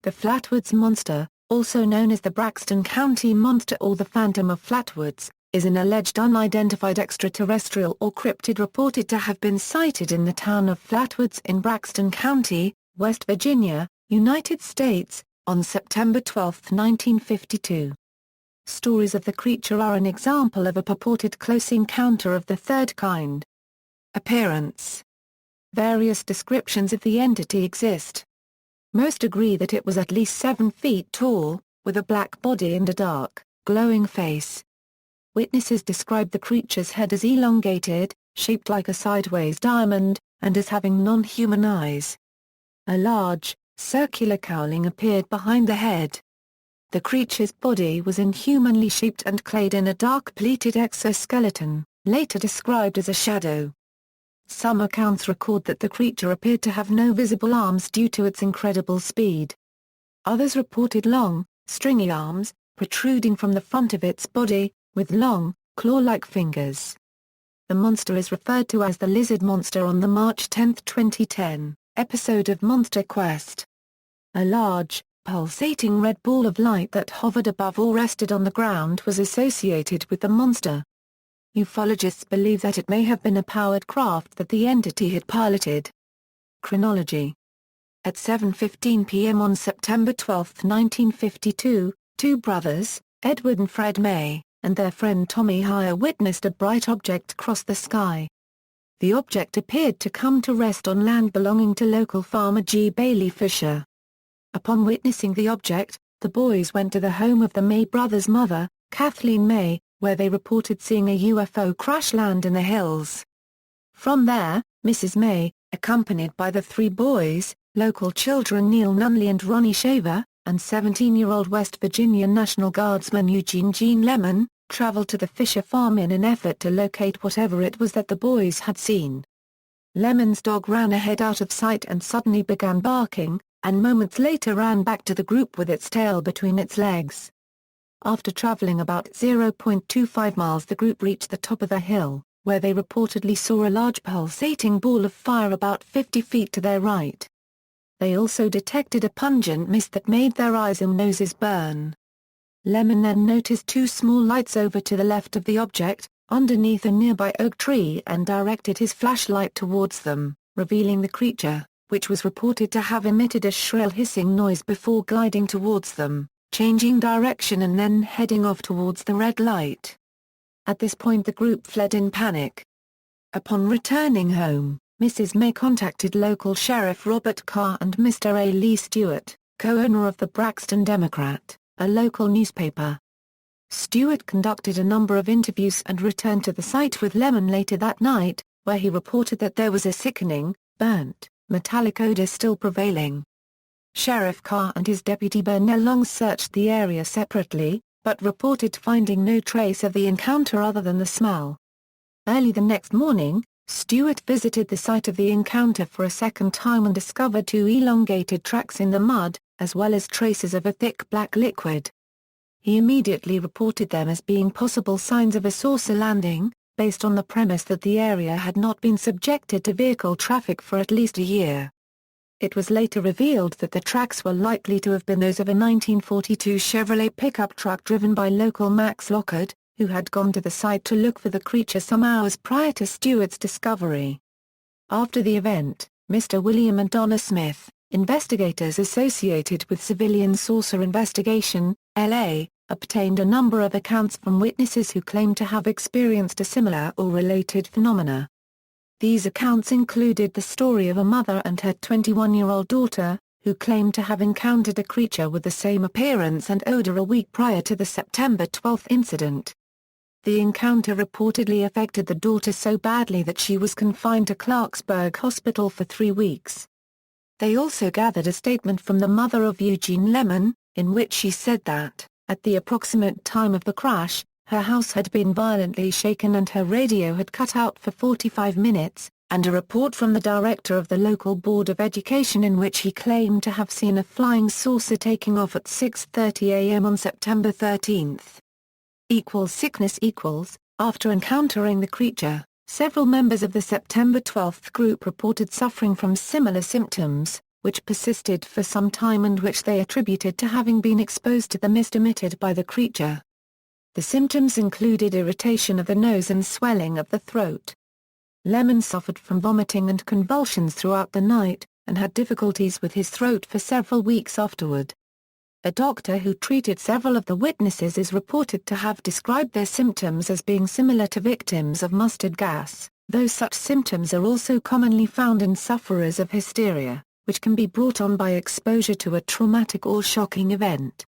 The Flatwoods Monster, also known as the Braxton County Monster or the Phantom of Flatwoods, is an alleged unidentified extraterrestrial or cryptid reported to have been sighted in the town of Flatwoods in Braxton County, West Virginia, United States, on September 12, 1952. Stories of the creature are an example of a purported close encounter of the third kind. Appearance. Various descriptions of the entity exist. Most agree that it was at least 7 feet tall, with a black body and a dark, glowing face. Witnesses describe the creature's head as elongated, shaped like a sideways diamond, and as having non-human eyes. A large, circular cowling appeared behind the head. The creature's body was inhumanly shaped and clad in a dark pleated exoskeleton, later described as a shadow. Some accounts record that the creature appeared to have no visible arms due to its incredible speed. Others reported long, stringy arms, protruding from the front of its body, with long, claw-like fingers. The monster is referred to as the Lizard Monster on the March 10, 2010, episode of Monster Quest. A large, pulsating red ball of light that hovered above or rested on the ground was associated with the monster. Ufologists believe that it may have been a powered craft that the entity had piloted. Chronology. At 7:15 p.m. on September 12, 1952, two brothers, Edward and Fred May, and their friend Tommy Hire witnessed a bright object cross the sky. The object appeared to come to rest on land belonging to local farmer G. Bailey Fisher. Upon witnessing the object, the boys went to the home of the May brothers' mother, Kathleen May, where they reported seeing a UFO crash land in the hills. From there, Mrs. May, accompanied by the three boys, local children Neil Nunley and Ronnie Shaver, and 17-year-old West Virginia National Guardsman Eugene Gene Lemon, traveled to the Fisher farm in an effort to locate whatever it was that the boys had seen. Lemon's dog ran ahead out of sight and suddenly began barking, and moments later ran back to the group with its tail between its legs. After traveling about 0.25 miles, the group reached the top of the hill, where they reportedly saw a large pulsating ball of fire about 50 feet to their right. They also detected a pungent mist that made their eyes and noses burn. Lemon then noticed two small lights over to the left of the object, underneath a nearby oak tree, and directed his flashlight towards them, revealing the creature, which was reported to have emitted a shrill hissing noise before gliding towards them, changing direction and then heading off towards the red light. At this point the group fled in panic. Upon returning home, Mrs. May contacted local Sheriff Robert Carr and Mr. A. Lee Stewart, co-owner of the Braxton Democrat, a local newspaper. Stewart conducted a number of interviews and returned to the site with Lemon later that night, where he reported that there was a sickening, burnt, metallic odor still prevailing. Sheriff Carr and his deputy Burnell Long searched the area separately, but reported finding no trace of the encounter other than the smell. Early the next morning, Stewart visited the site of the encounter for a second time and discovered two elongated tracks in the mud, as well as traces of a thick black liquid. He immediately reported them as being possible signs of a saucer landing, based on the premise that the area had not been subjected to vehicle traffic for at least a year. It was later revealed that the tracks were likely to have been those of a 1942 Chevrolet pickup truck driven by local Max Lockard, who had gone to the site to look for the creature some hours prior to Stewart's discovery. After the event, Mr. William and Donna Smith, investigators associated with Civilian Saucer Investigation, L.A., obtained a number of accounts from witnesses who claimed to have experienced a similar or related phenomena. These accounts included the story of a mother and her 21-year-old daughter, who claimed to have encountered a creature with the same appearance and odor a week prior to the September 12 incident. The encounter reportedly affected the daughter so badly that she was confined to Clarksburg Hospital for 3 weeks. They also gathered a statement from the mother of Eugene Lemon, in which she said that, at the approximate time of the crash, her house had been violently shaken and her radio had cut out for 45 minutes, and a report from the director of the local Board of Education in which he claimed to have seen a flying saucer taking off at 6:30 a.m. on September 13. Sickness. After encountering the creature, several members of the September 12 group reported suffering from similar symptoms, which persisted for some time and which they attributed to having been exposed to the mist emitted by the creature. The symptoms included irritation of the nose and swelling of the throat. Lemon suffered from vomiting and convulsions throughout the night, and had difficulties with his throat for several weeks afterward. A doctor who treated several of the witnesses is reported to have described their symptoms as being similar to victims of mustard gas, though such symptoms are also commonly found in sufferers of hysteria, which can be brought on by exposure to a traumatic or shocking event.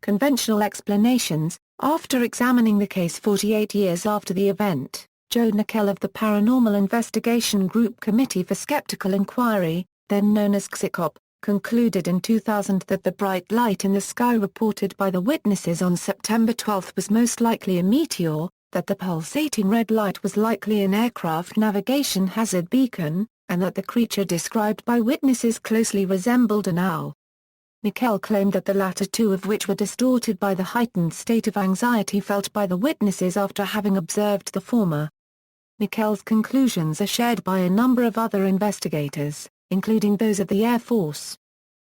Conventional explanations. After examining the case 48 years after the event, Joe Nickel of the Paranormal Investigation Group Committee for Skeptical Inquiry, then known as XICOP, concluded in 2000 that the bright light in the sky reported by the witnesses on September 12 was most likely a meteor, that the pulsating red light was likely an aircraft navigation hazard beacon, and that the creature described by witnesses closely resembled an owl. Nickel claimed that the latter two of which were distorted by the heightened state of anxiety felt by the witnesses after having observed the former. Nickel's conclusions are shared by a number of other investigators, including those of the Air Force.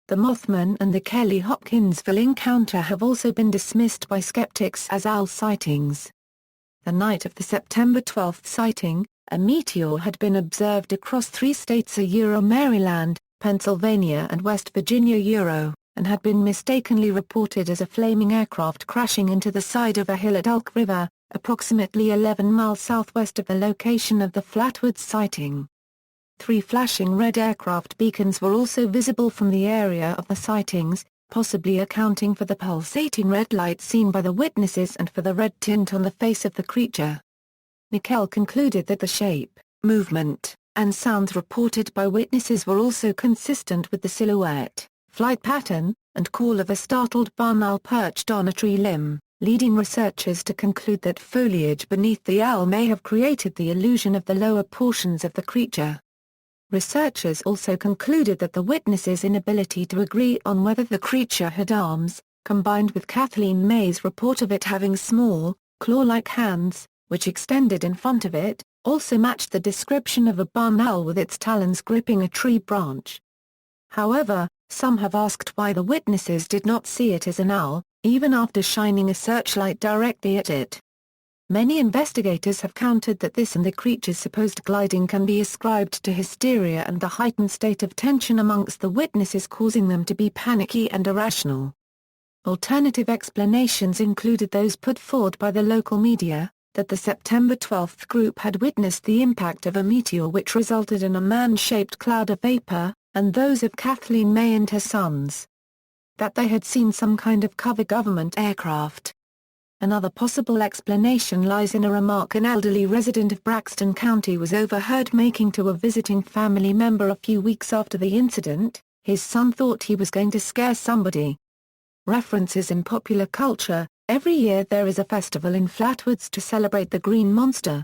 The Mothman and the Kelly Hopkinsville encounter have also been dismissed by skeptics as owl sightings. The night of the September 12 sighting, a meteor had been observed across 3 states Maryland, Pennsylvania and West Virginia and had been mistakenly reported as a flaming aircraft crashing into the side of a hill at Elk River, approximately 11 miles southwest of the location of the Flatwoods sighting. 3 flashing red aircraft beacons were also visible from the area of the sightings, possibly accounting for the pulsating red light seen by the witnesses and for the red tint on the face of the creature. Nickel concluded that the shape, movement, and sounds reported by witnesses were also consistent with the silhouette, flight pattern, and call of a startled barn owl perched on a tree limb, leading researchers to conclude that foliage beneath the owl may have created the illusion of the lower portions of the creature. Researchers also concluded that the witnesses' inability to agree on whether the creature had arms, combined with Kathleen May's report of it having small, claw-like hands, which extended in front of it, also matched the description of a barn owl with its talons gripping a tree branch. However, some have asked why the witnesses did not see it as an owl, even after shining a searchlight directly at it. Many investigators have countered that this and the creature's supposed gliding can be ascribed to hysteria and the heightened state of tension amongst the witnesses causing them to be panicky and irrational. Alternative explanations included those put forward by the local media, that the September 12 group had witnessed the impact of a meteor which resulted in a man-shaped cloud of vapor, and those of Kathleen May and her sons. That they had seen some kind of cover government aircraft. Another possible explanation lies in a remark an elderly resident of Braxton County was overheard making to a visiting family member a few weeks after the incident. His son thought he was going to scare somebody. References in popular culture. Every year there is a festival in Flatwoods to celebrate the Green Monster.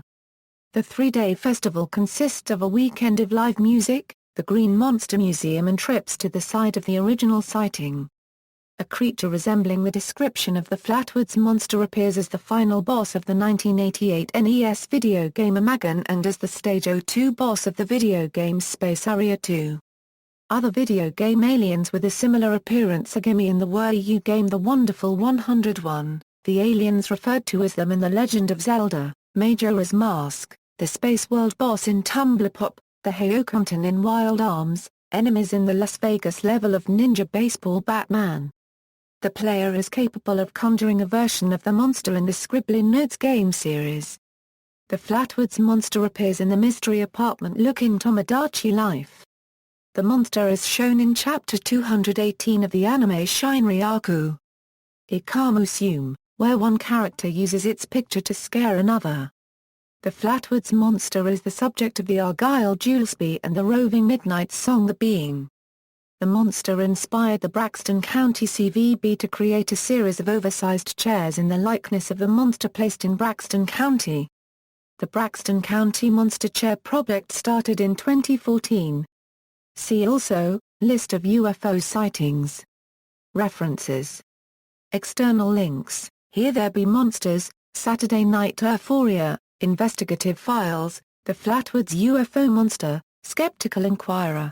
The 3-day festival consists of a weekend of live music, the Green Monster Museum and trips to the site of the original sighting. A creature resembling the description of the Flatwoods Monster appears as the final boss of the 1988 NES video game Amagon and as the Stage 02 boss of the video game Space Area 2. Other video game aliens with a similar appearance are Gimme in the Wii U game The Wonderful 101, the aliens referred to as them in The Legend of Zelda, Majora's Mask, the Space World boss in Tumbler Pop, the Hyokonton in Wild Arms, enemies in the Las Vegas level of Ninja Baseball Batman. The player is capable of conjuring a version of the monster in the Scribbling Notes game series. The Flatwoods Monster appears in the mystery apartment-looking Tomodachi Life. The monster is shown in Chapter 218 of the anime Shinryaku Ikamusume, where one character uses its picture to scare another. The Flatwoods Monster is the subject of the Argyle Julesby and the Roving Midnight song The Being. The monster inspired the Braxton County CVB to create a series of oversized chairs in the likeness of the monster placed in Braxton County. The Braxton County Monster Chair project started in 2014. See also, List of UFO sightings. References. External links, Here There Be Monsters, Saturday Night Euphoria, Investigative Files, The Flatwoods UFO Monster, Skeptical Inquirer.